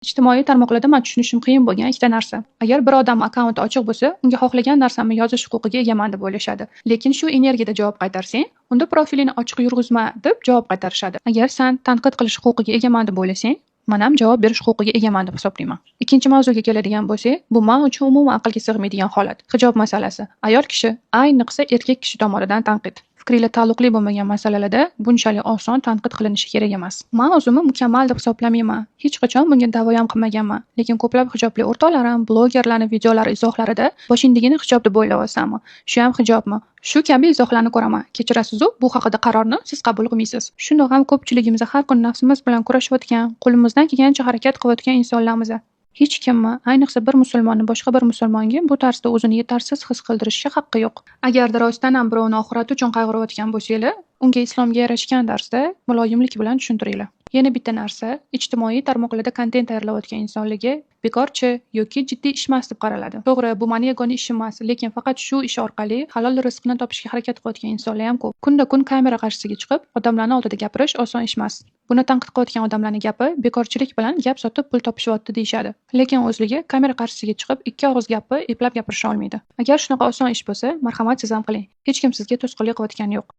Ijtimoiy tarmoqlarda man tushunishim qiyin bo'lgan ikkita narsa. Agar bir odam akkaunti ochiq bo'lsa, unga xohlagan narsamni yozish huquqiga egaman deb o'ylashadi. Lekin shu energiyada javob qaytarsang, unda profilingni ochiq yurg'izma deb javob qaytarishadi. Agar san tanqid qilish huquqiga egaman deb o'ylasang, man ham javob berish huquqiga egaman deb hisoblayman. Ikkinchi mavzuga keladigan bo'lsak, bu man uchun umuman aqlga sig'maydigan holat. Hijob masalasi. Ayol kishi, ayniqsa erkak kishi tomonidan tanqid. Fikringizga taalluqli bo'lmagan masalalarda bunchalik oson tanqid qilinishi kerak emas. Men o'zimni mukammal deb hisoblamayman. Hech qachon bunga da'vo ham qilmaganman. Lekin ko'plab hijobli o'rtoqlarim, blogerlarning videolari izohlarida boshingdagini hijob deb o'ylayapsanmi? Shu ham hijobmi? Shu kabi izohlarni ko'raman. Kechirasiz-u, bu haqida qarorni siz qabul qilmaysiz. Shundoq ham ko'pchiligimiz har kun nafsimiz bilan kurashayotgan, qo'limizdan kelgancha harakat qilayotgan insonlarmiz. Hech kimni, ayniqsa bir musulmonni boshqa bir musulmonga bu tarzda o'zini yetarsiz his qildirishga haqqi yo'q. Agarda rostdan ham birovni oxirati uchun qayg'urayotgan bo'lsanglar, unga islomga yarashgan tarzda muloyimlik bilan tushuntiringlar. Yana bitta narsa, ijtimoiy tarmoqlarda kontent tayyorlayotgan insonlarga bekorchi yoki jiddiy ishmas deb qaraladi. To'g'ri, bu meni yagona ishim emas, lekin faqat shu ish orqali halol rizqni topishga harakat qilayotgan insonlar ham ko'p. Kunda-kun kamera qarshisiga chiqib, odamlarning oldida gapirish oson ish emas. Buni tanqid qilayotgan odamlarning gapi bekorchilik bilan gap sotib pul topishyapti deyishadi. Lekin o'zligi kamera qarshisiga chiqib, ikki og'iz gapni eplab gapirisha olmaydi. Agar shunaqa oson ish bo'lsa, marhamat siz ham qiling. Hech kim sizga to'sqinlik qilayotgani yo'q.